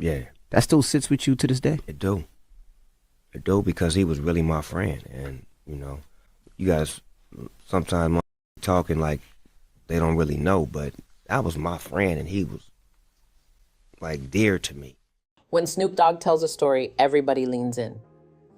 Yeah, That still sits with you to this day? it do. It do because he was really my friend. And, you guys sometimes talking like they don't really know, but that was my friend and he was like dear to me. When Snoop Dogg tells a story, everybody leans in.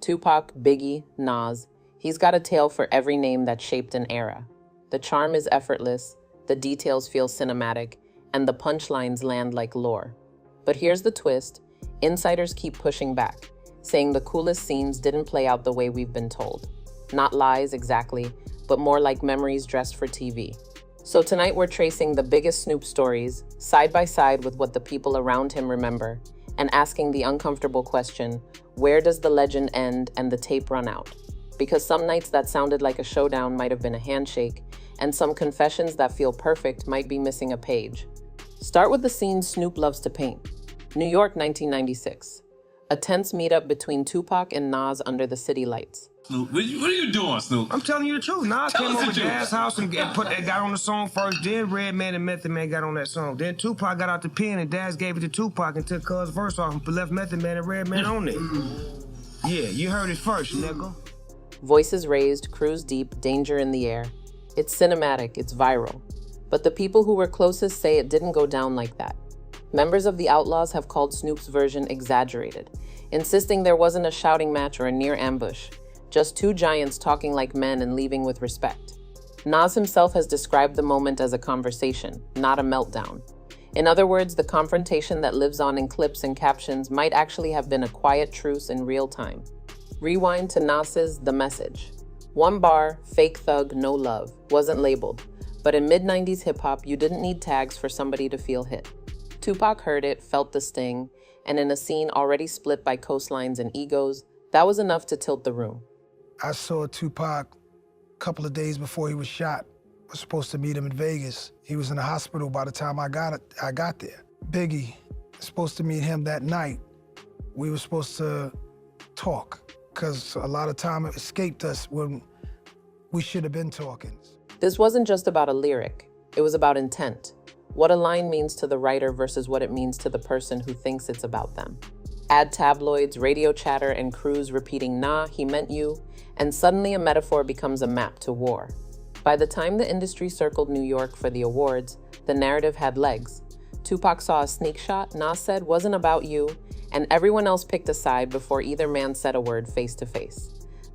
Tupac, Biggie, Nas, he's got a tale for every name that shaped an era. The charm is effortless, the details feel cinematic, and the punchlines land like lore. But here's the twist, insiders keep pushing back, saying the coolest scenes didn't play out the way we've been told. Not lies exactly, but more like memories dressed for TV. So tonight we're tracing the biggest Snoop stories, side by side with what the people around him remember, and asking the uncomfortable question, where does the legend end and the tape run out? Because some nights that sounded like a showdown might have been a handshake, and some confessions that feel perfect might be missing a page. Start with the scene Snoop loves to paint. New York, 1996. A tense meetup between Tupac and Nas under the city lights. Snoop, what are you doing, Snoop? I'm telling you the truth. Nas Tell came us the over to truth. Dad's house and got on the song first. Then Redman and Method Man got on that song. Then Tupac got out the pen and Daz gave it to Tupac and took Cuz' verse off and left Method Man and Redman on it. Yeah, you heard it first, nigga. Voices raised, cruise deep, danger in the air. It's cinematic, it's viral. But the people who were closest say it didn't go down like that. Members of the Outlaws have called Snoop's version exaggerated, insisting there wasn't a shouting match or a near ambush, just two giants talking like men and leaving with respect. Nas himself has described the moment as a conversation, not a meltdown. In other words, the confrontation that lives on in clips and captions might actually have been a quiet truce in real time. Rewind to Nas's The Message. One bar, fake thug, no love, wasn't labeled, but in mid-90s hip-hop, you didn't need tags for somebody to feel hit. Tupac heard it, felt the sting, and in a scene already split by coastlines and egos, that was enough to tilt the room. I saw Tupac a couple of days before he was shot. I was supposed to meet him in Vegas. He was in the hospital by the time I got there. Biggie, supposed to meet him that night. We were supposed to talk, because a lot of time it escaped us when we should have been talking. This wasn't just about a lyric, it was about intent. What a line means to the writer versus what it means to the person who thinks it's about them. Add tabloids, radio chatter, and crews repeating, nah, he meant you, and suddenly a metaphor becomes a map to war. By the time the industry circled New York for the awards, the narrative had legs. Tupac saw a sneak shot Nas said wasn't about you, and everyone else picked a side before either man said a word face to face.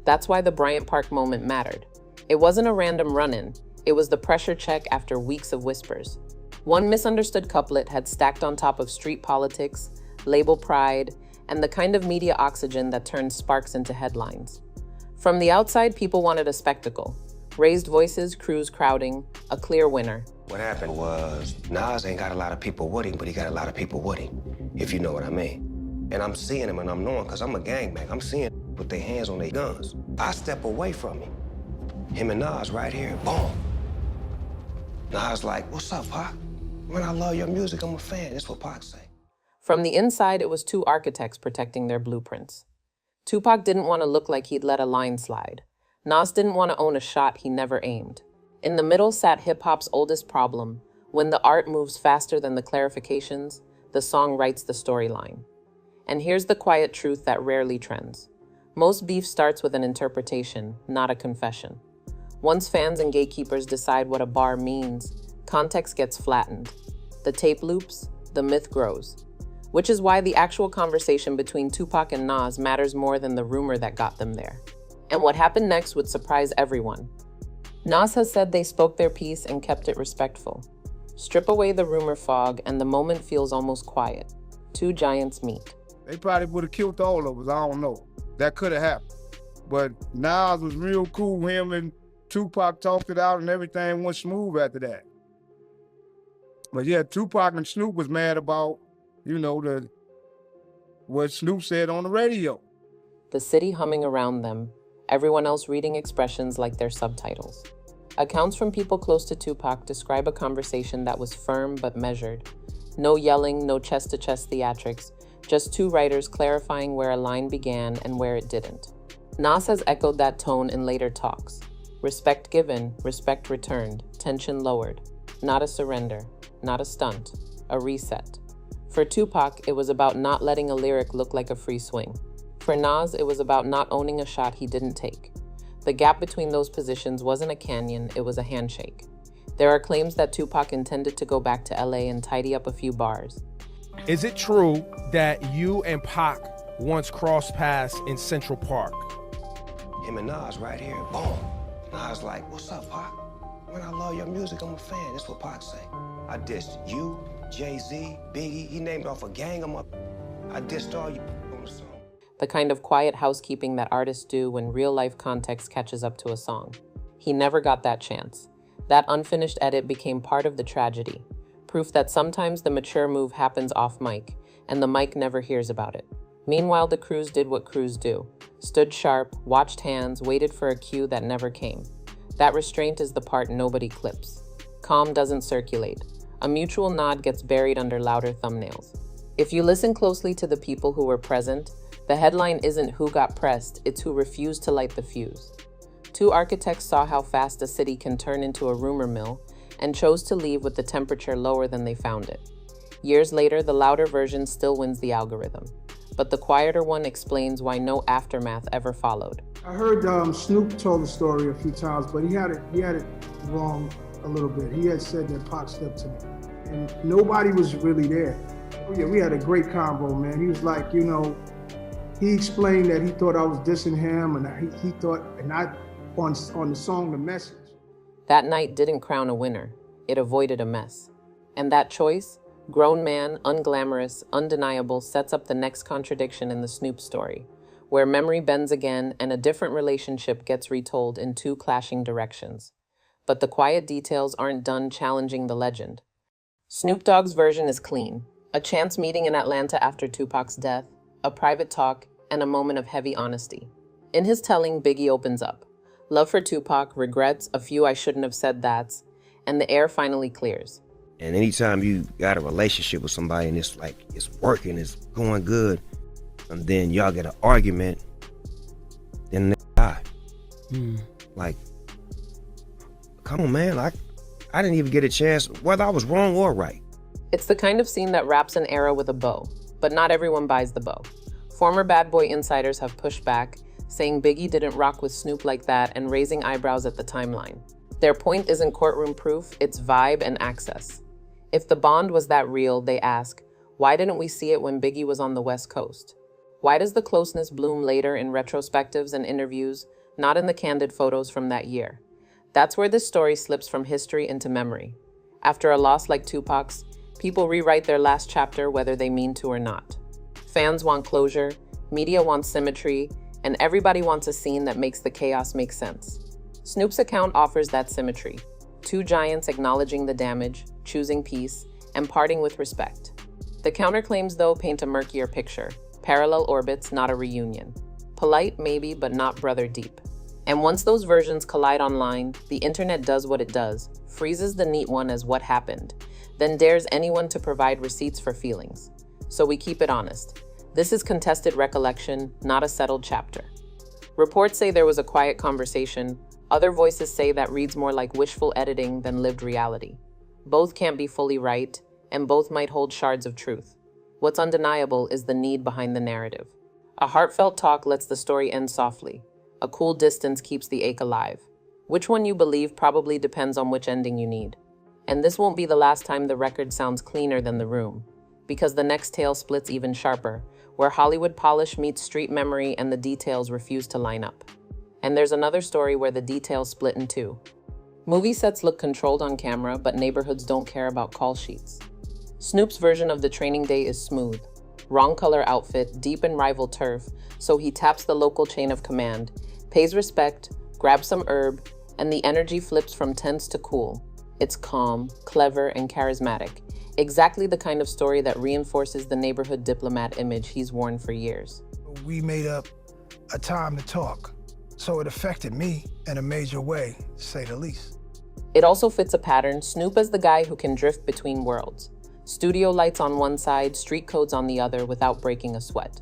That's why the Bryant Park moment mattered. It wasn't a random run-in, it was the pressure check after weeks of whispers. One misunderstood couplet had stacked on top of street politics, label pride, and the kind of media oxygen that turns sparks into headlines. From the outside, people wanted a spectacle. Raised voices, crews crowding, a clear winner. What happened was Nas ain't got a lot of people with him, but he got a lot of people with him, if you know what I mean. And I'm seeing him and I'm knowing, because I'm a gangbang. I'm seeing with their hands on their guns. I step away from him and Nas right here, boom. Nas like, what's up, Pac? Man, I love your music, I'm a fan. That's what Pac say. From the inside, it was two architects protecting their blueprints. Tupac didn't want to look like he'd let a line slide. Nas didn't want to own a shot he never aimed. In the middle sat hip-hop's oldest problem. When the art moves faster than the clarifications, the song writes the storyline. And here's the quiet truth that rarely trends. Most beef starts with an interpretation, not a confession. Once fans and gatekeepers decide what a bar means, context gets flattened. The tape loops, the myth grows. Which is why the actual conversation between Tupac and Nas matters more than the rumor that got them there. And what happened next would surprise everyone. Nas has said they spoke their piece and kept it respectful. Strip away the rumor fog and the moment feels almost quiet. Two giants meet. They probably would have killed all of us, I don't know. That could have happened. But Nas was real cool. Him and Tupac talked it out and everything went smooth after that. But yeah, Tupac and Snoop was mad about, what Snoop said on the radio. The city humming around them, everyone else reading expressions like their subtitles. Accounts from people close to Tupac describe a conversation that was firm but measured. No yelling, no chest-to-chest theatrics, just two writers clarifying where a line began and where it didn't. Nas has echoed that tone in later talks. Respect given, respect returned, tension lowered. Not a surrender, not a stunt, a reset. For Tupac, it was about not letting a lyric look like a free swing. For Nas, it was about not owning a shot he didn't take. The gap between those positions wasn't a canyon, it was a handshake. There are claims that Tupac intended to go back to LA and tidy up a few bars. Is it true that you and Pac once crossed paths in Central Park? Him and Nas right here, boom. Nas like, what's up, Pac? Man, I love your music, I'm a fan. That's what Pac say. I dissed you, Jay-Z, Biggie. He named off a gang of them. I dissed all you on the song. The kind of quiet housekeeping that artists do when real-life context catches up to a song. He never got that chance. That unfinished edit became part of the tragedy, proof that sometimes the mature move happens off mic, and the mic never hears about it. Meanwhile, the crews did what crews do. Stood sharp, watched hands, waited for a cue that never came. That restraint is the part nobody clips. Calm doesn't circulate. A mutual nod gets buried under louder thumbnails. If you listen closely to the people who were present, the headline isn't who got pressed, it's who refused to light the fuse. Two architects saw how fast a city can turn into a rumor mill and chose to leave with the temperature lower than they found it. Years later, the louder version still wins the algorithm, but the quieter one explains why no aftermath ever followed. I heard Snoop told the story a few times, but he had it wrong a little bit. He had said that Pac stepped to me, and nobody was really there. Oh yeah, we had a great convo, man. He was like, he explained that he thought I was dissing him, and he thought, and I on the song The Message. That night didn't crown a winner. It avoided a mess. And that choice, grown man, unglamorous, undeniable, sets up the next contradiction in the Snoop story, where memory bends again and a different relationship gets retold in two clashing directions. But the quiet details aren't done challenging the legend. Snoop Dogg's version is clean. A chance meeting in Atlanta after Tupac's death, a private talk, and a moment of heavy honesty. In his telling, Biggie opens up. Love for Tupac, regrets, a few I shouldn't have said that's, and the air finally clears. And anytime you got a relationship with somebody and it's like, it's working, it's going good, and then y'all get an argument, then they die. Like, come on, man, I didn't even get a chance, whether I was wrong or right. It's the kind of scene that wraps an era with a bow, but not everyone buys the bow. Former Bad Boy insiders have pushed back, saying Biggie didn't rock with Snoop like that and raising eyebrows at the timeline. Their point isn't courtroom proof, it's vibe and access. If the bond was that real, they ask, why didn't we see it when Biggie was on the West Coast? Why does the closeness bloom later in retrospectives and interviews, not in the candid photos from that year? That's where this story slips from history into memory. After a loss like Tupac's, people rewrite their last chapter whether they mean to or not. Fans want closure, media wants symmetry, and everybody wants a scene that makes the chaos make sense. Snoop's account offers that symmetry. Two giants acknowledging the damage, choosing peace, and parting with respect. The counterclaims, though, paint a murkier picture. Parallel orbits, not a reunion. Polite, maybe, but not brother deep. And once those versions collide online, the internet does what it does, freezes the neat one as what happened, then dares anyone to provide receipts for feelings. So we keep it honest. This is contested recollection, not a settled chapter. Reports say there was a quiet conversation. Other voices say that reads more like wishful editing than lived reality. Both can't be fully right, and both might hold shards of truth. What's undeniable is the need behind the narrative. A heartfelt talk lets the story end softly. A cool distance keeps the ache alive. Which one you believe probably depends on which ending you need. And this won't be the last time the record sounds cleaner than the room, because the next tale splits even sharper, where Hollywood polish meets street memory and the details refuse to line up. And there's another story where the details split in two. Movie sets look controlled on camera, but neighborhoods don't care about call sheets. Snoop's version of the training day is smooth. Wrong color outfit, deep in rival turf, so he taps the local chain of command, pays respect, grabs some herb, and the energy flips from tense to cool. It's calm, clever, and charismatic. Exactly the kind of story that reinforces the neighborhood diplomat image he's worn for years. We made up a time to talk, so it affected me in a major way, to say the least. It also fits a pattern, Snoop as the guy who can drift between worlds. Studio lights on one side, street codes on the other without breaking a sweat.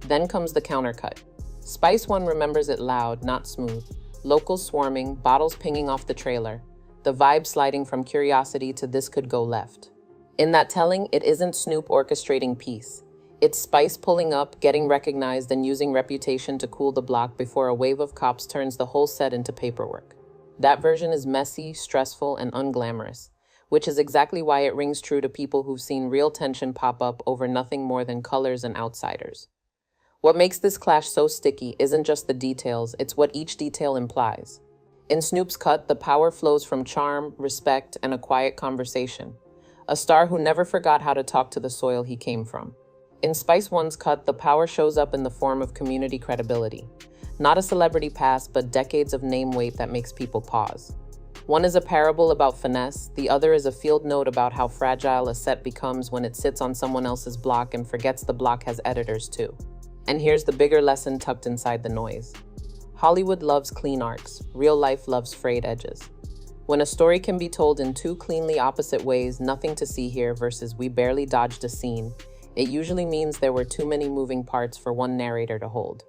Then comes the countercut. Spice One remembers it loud, not smooth. Locals swarming, bottles pinging off the trailer. The vibe sliding from curiosity to this could go left. In that telling, it isn't Snoop orchestrating peace. It's Spice pulling up, getting recognized, and using reputation to cool the block before a wave of cops turns the whole set into paperwork. That version is messy, stressful, and unglamorous, which is exactly why it rings true to people who've seen real tension pop up over nothing more than colors and outsiders. What makes this clash so sticky isn't just the details, it's what each detail implies. In Snoop's cut, the power flows from charm, respect, and a quiet conversation. A star who never forgot how to talk to the soil he came from. In Spice One's cut, the power shows up in the form of community credibility. Not a celebrity past, but decades of name weight that makes people pause. One is a parable about finesse, the other is a field note about how fragile a set becomes when it sits on someone else's block and forgets the block has editors too. And here's the bigger lesson tucked inside the noise. Hollywood loves clean arcs, real life loves frayed edges. When a story can be told in two cleanly opposite ways, nothing to see here versus we barely dodged a scene, it usually means there were too many moving parts for one narrator to hold.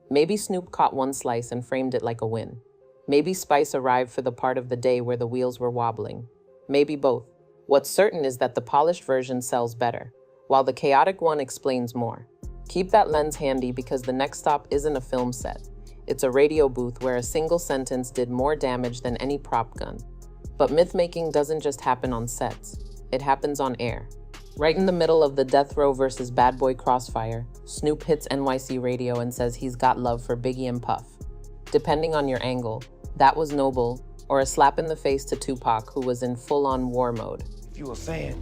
Maybe Snoop caught one slice and framed it like a win. Maybe Spice arrived for the part of the day where the wheels were wobbling. Maybe both. What's certain is that the polished version sells better, while the chaotic one explains more. Keep that lens handy because the next stop isn't a film set. It's a radio booth where a single sentence did more damage than any prop gun. But myth-making doesn't just happen on sets. It happens on air. Right in the middle of the Death Row versus Bad Boy crossfire, Snoop hits NYC radio and says he's got love for Biggie and Puff. Depending on your angle, that was noble, or a slap in the face to Tupac, who was in full-on war mode. If you a fan,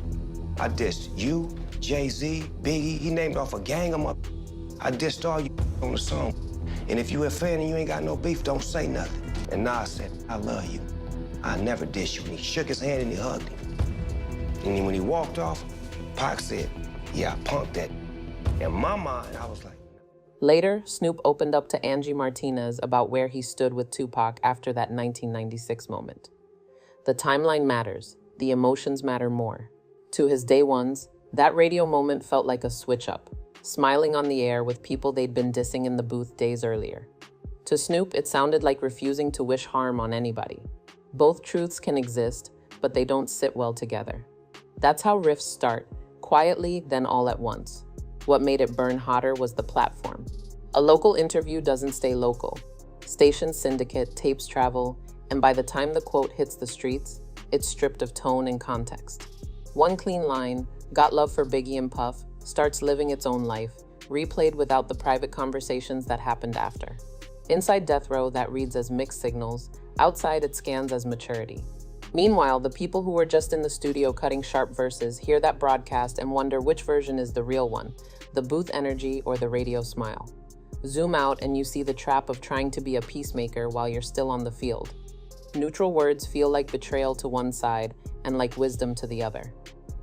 I dissed you, Jay-Z, Biggie, he named off a gang of them. I dissed all you on the song. And if you a fan and you ain't got no beef, don't say nothing. And Nas said, I love you. I never diss you. And he shook his hand and he hugged him. And then when he walked off, Pac said, yeah, I punked that. In my mind, I was like... Later, Snoop opened up to Angie Martinez about where he stood with Tupac after that 1996 moment. The timeline matters. The emotions matter more. To his day ones, that radio moment felt like a switch up, smiling on the air with people they'd been dissing in the booth days earlier. To Snoop, it sounded like refusing to wish harm on anybody. Both truths can exist, but they don't sit well together. That's how riffs start, quietly, then all at once. What made it burn hotter was the platform. A local interview doesn't stay local. Stations syndicate, tapes travel, and by the time the quote hits the streets, it's stripped of tone and context. One clean line, got love for Biggie and Puff, starts living its own life, replayed without the private conversations that happened after. Inside Death Row, that reads as mixed signals. Outside, it scans as maturity. Meanwhile, the people who were just in the studio cutting sharp verses hear that broadcast and wonder which version is the real one, the booth energy or the radio smile. Zoom out and you see the trap of trying to be a peacemaker while you're still on the field. Neutral words feel like betrayal to one side and like wisdom to the other.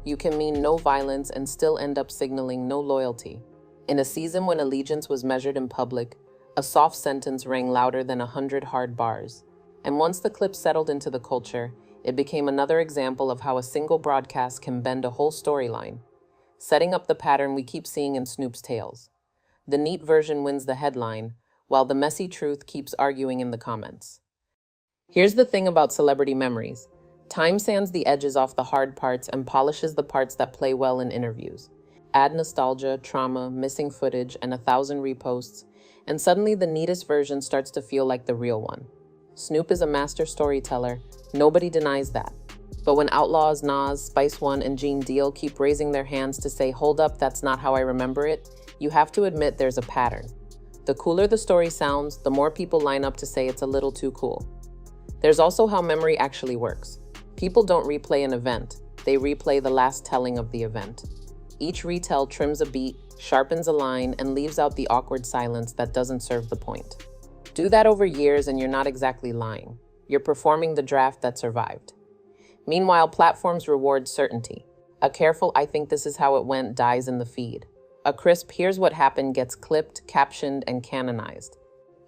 You can mean no violence and still end up signaling no loyalty. In a season when allegiance was measured in public, a soft sentence rang louder than 100 hard bars. And once the clip settled into the culture, it became another example of how a single broadcast can bend a whole storyline, setting up the pattern we keep seeing in Snoop's tales. The neat version wins the headline, while the messy truth keeps arguing in the comments. Here's the thing about celebrity memories. Time sands the edges off the hard parts and polishes the parts that play well in interviews. Add nostalgia, trauma, missing footage, and 1,000 reposts, and suddenly the neatest version starts to feel like the real one. Snoop is a master storyteller, nobody denies that. But when outlaws Nas, Spice One, and Gene Deal keep raising their hands to say, hold up, that's not how I remember it, you have to admit there's a pattern. The cooler the story sounds, the more people line up to say it's a little too cool. There's also how memory actually works. People don't replay an event, they replay the last telling of the event. Each retell trims a beat, sharpens a line, and leaves out the awkward silence that doesn't serve the point. Do that over years and you're not exactly lying. You're performing the draft that survived. Meanwhile, platforms reward certainty. A careful "I think this is how it went" dies in the feed. A crisp "here's what happened" gets clipped, captioned, and canonized.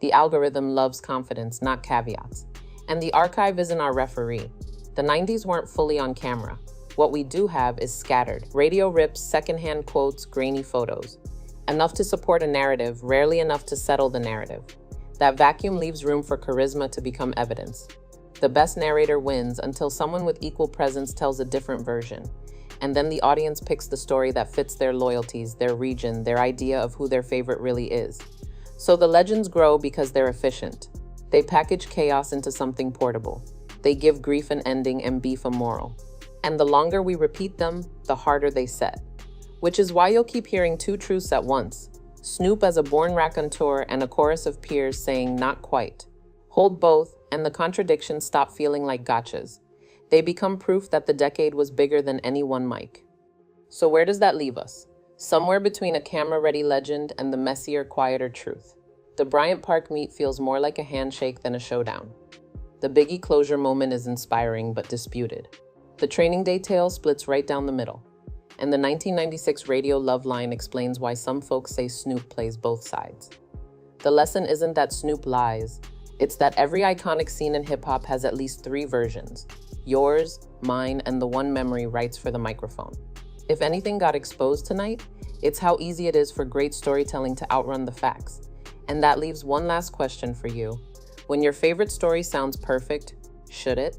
The algorithm loves confidence, not caveats. And the archive isn't our referee. The 90s weren't fully on camera. What we do have is scattered. Radio rips, secondhand quotes, grainy photos. Enough to support a narrative, rarely enough to settle the narrative. That vacuum leaves room for charisma to become evidence. The best narrator wins until someone with equal presence tells a different version. and then the audience picks the story that fits their loyalties, their region, their idea of who their favorite really is. So the legends grow because they're efficient. They package chaos into something portable. They give grief an ending and beef a moral. And the longer we repeat them, the harder they set. Which is why you'll keep hearing two truths at once. Snoop as a born raconteur and a chorus of peers saying not quite. Hold both, and the contradictions stop feeling like gotchas. They become proof that the decade was bigger than any one mic. So where does that leave us? Somewhere between a camera-ready legend and the messier, quieter truth. The Bryant Park meet feels more like a handshake than a showdown. The Biggie closure moment is inspiring but disputed. The Training Day tale splits right down the middle. And the 1996 radio love line explains why some folks say Snoop plays both sides. The lesson isn't that Snoop lies. It's that every iconic scene in hip-hop has at least 3 versions. Yours, mine, and the one memory writes for the microphone. If anything got exposed tonight, it's how easy it is for great storytelling to outrun the facts. And that leaves one last question for you. When your favorite story sounds perfect, should it?